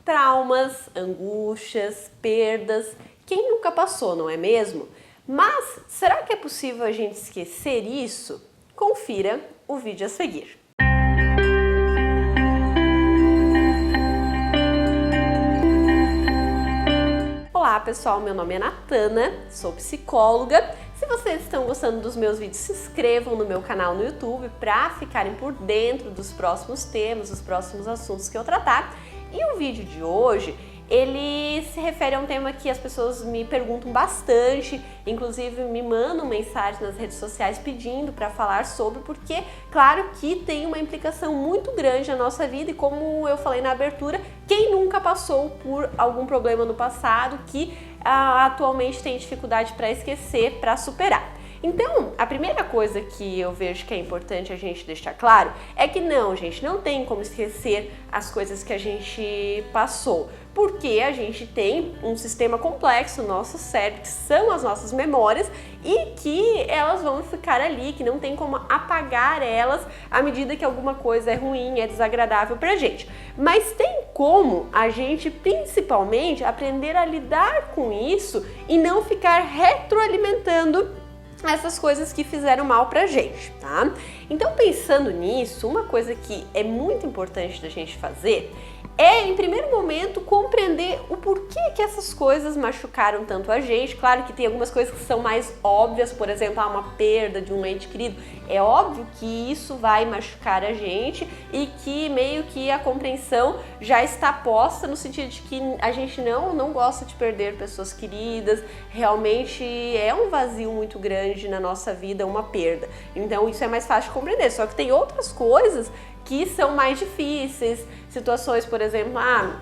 traumas, angústias, perdas. Quem nunca passou, não é mesmo? Mas será que é possível a gente esquecer isso? Confira o vídeo a seguir. Olá pessoal, meu nome é Natana, sou psicóloga. Se vocês estão gostando dos meus vídeos, se inscrevam no meu canal no YouTube para ficarem por dentro dos próximos temas, dos próximos assuntos que eu tratar. E o vídeo de hoje, ele se refere a um tema que as pessoas me perguntam bastante, inclusive me mandam mensagens nas redes sociais pedindo para falar sobre, porque claro que tem uma implicação muito grande na nossa vida e, como eu falei na abertura, quem nunca passou por algum problema no passado que atualmente tem dificuldade para esquecer, para superar. Então, a primeira coisa que eu vejo que é importante a gente deixar claro é que não, gente, não tem como esquecer as coisas que a gente passou, porque a gente tem um sistema complexo no nosso cérebro, que são as nossas memórias, e que elas vão ficar ali, que não tem como apagar elas à medida que alguma coisa é ruim, é desagradável pra gente. Mas tem como a gente, principalmente, aprender a lidar com isso e não ficar retroalimentando essas coisas que fizeram mal pra gente, tá? Então, pensando nisso, uma coisa que é muito importante da gente fazer é, em primeiro momento, compreender o porquê que essas coisas machucaram tanto a gente. Claro que tem algumas coisas que são mais óbvias, por exemplo, uma perda de um ente querido. É óbvio que isso vai machucar a gente e que meio que a compreensão já está posta no sentido de que a gente não gosta de perder pessoas queridas. Realmente é um vazio muito grande na nossa vida, uma perda. Então isso é mais fácil de compreender. Só que tem outras coisas que são mais difíceis, situações, por exemplo,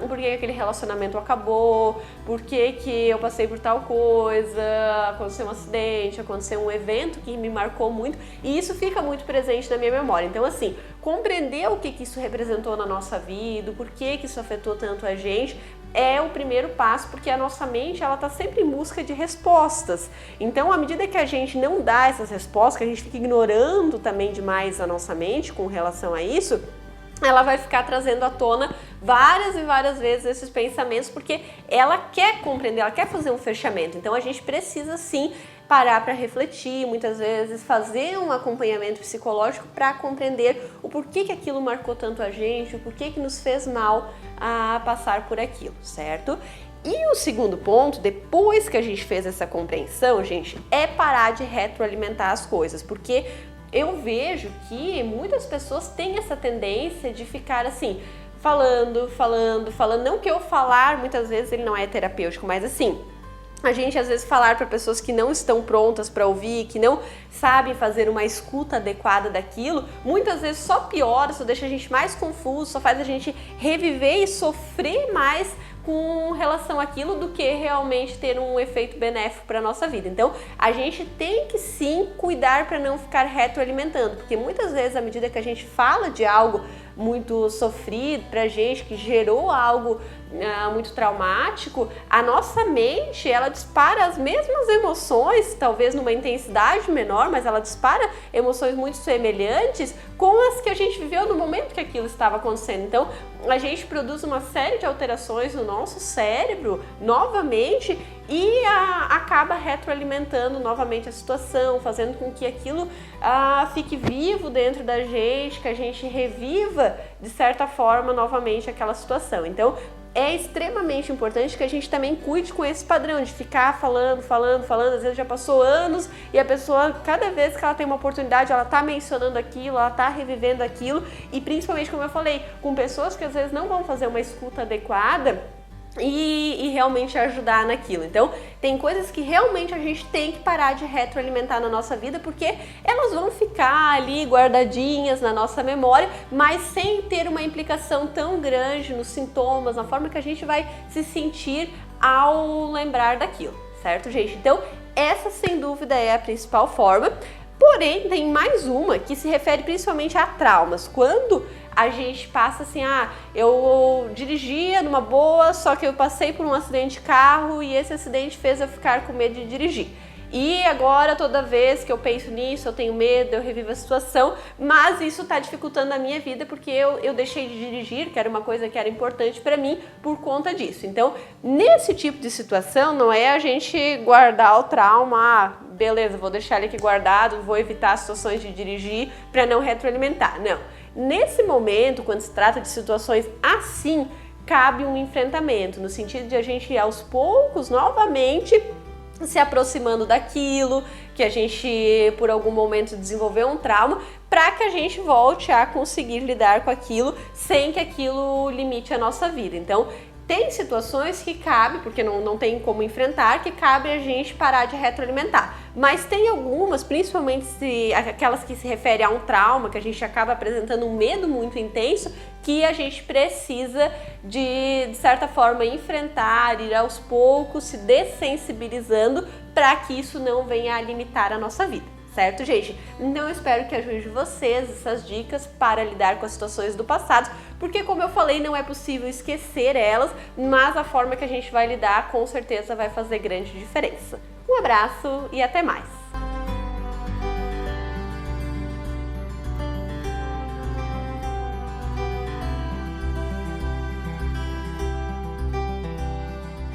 por que aquele relacionamento acabou, por que eu passei por tal coisa, aconteceu um acidente, aconteceu um evento que me marcou muito, e isso fica muito presente na minha memória. Então, assim, compreender o que isso representou na nossa vida, por que isso afetou tanto a gente, é o primeiro passo, porque a nossa mente, ela tá sempre em busca de respostas. Então, à medida que a gente não dá essas respostas, que a gente fica ignorando também demais a nossa mente com relação a isso, ela vai ficar trazendo à tona várias e várias vezes esses pensamentos, porque ela quer compreender, ela quer fazer um fechamento. Então, a gente precisa sim parar para refletir, muitas vezes fazer um acompanhamento psicológico para compreender o porquê que aquilo marcou tanto a gente, o porquê que nos fez mal a passar por aquilo, certo? E o segundo ponto, depois que a gente fez essa compreensão, gente, é parar de retroalimentar as coisas, porque eu vejo que muitas pessoas têm essa tendência de ficar assim, falando, não que eu falar muitas vezes ele não é terapêutico, mas assim, a gente às vezes falar para pessoas que não estão prontas para ouvir, que não sabem fazer uma escuta adequada daquilo, muitas vezes só piora, só deixa a gente mais confuso, só faz a gente reviver e sofrer mais com relação àquilo do que realmente ter um efeito benéfico para a nossa vida. Então, a gente tem que sim cuidar para não ficar retroalimentando, porque muitas vezes, à medida que a gente fala de algo muito sofrido pra gente, que gerou algo muito traumático, a nossa mente, ela dispara as mesmas emoções, talvez numa intensidade menor, mas ela dispara emoções muito semelhantes com as que a gente viveu no momento que aquilo estava acontecendo. Então, a gente produz uma série de alterações no nosso cérebro, novamente, e acaba retroalimentando novamente a situação, fazendo com que aquilo fique vivo dentro da gente, que a gente reviva, de certa forma, novamente aquela situação. Então, é extremamente importante que a gente também cuide com esse padrão de ficar falando, às vezes já passou anos e a pessoa, cada vez que ela tem uma oportunidade, ela tá mencionando aquilo, ela tá revivendo aquilo, e principalmente, como eu falei, com pessoas que às vezes não vão fazer uma escuta adequada e realmente ajudar naquilo. Então, tem coisas que realmente a gente tem que parar de retroalimentar na nossa vida, porque elas vão ficar ali guardadinhas na nossa memória, mas sem ter uma implicação tão grande nos sintomas, na forma que a gente vai se sentir ao lembrar daquilo, certo, gente? Então, essa sem dúvida é a principal forma. Porém, tem mais uma que se refere principalmente a traumas. Quando a gente passa assim, eu dirigia numa boa, só que eu passei por um acidente de carro e esse acidente fez eu ficar com medo de dirigir. e agora toda vez que eu penso nisso, eu tenho medo, eu revivo a situação, mas isso está dificultando a minha vida porque eu deixei de dirigir, que era uma coisa que era importante para mim por conta disso. Então, nesse tipo de situação, não é a gente guardar o trauma, beleza, vou deixar ele aqui guardado, vou evitar situações de dirigir para não retroalimentar. Não. Nesse momento, quando se trata de situações assim, cabe um enfrentamento, no sentido de a gente ir aos poucos, novamente, se aproximando daquilo que a gente, por algum momento, desenvolveu um trauma, para que a gente volte a conseguir lidar com aquilo sem que aquilo limite a nossa vida. Então, tem situações que cabe, porque não tem como enfrentar, que cabe a gente parar de retroalimentar. Mas tem algumas, principalmente aquelas que se referem a um trauma, que a gente acaba apresentando um medo muito intenso, que a gente precisa de certa forma, enfrentar, ir aos poucos, se dessensibilizando, para que isso não venha a limitar a nossa vida. Certo, gente? Então eu espero que ajude vocês essas dicas para lidar com as situações do passado, porque como eu falei, não é possível esquecer elas, mas a forma que a gente vai lidar com certeza vai fazer grande diferença. Um abraço e até mais!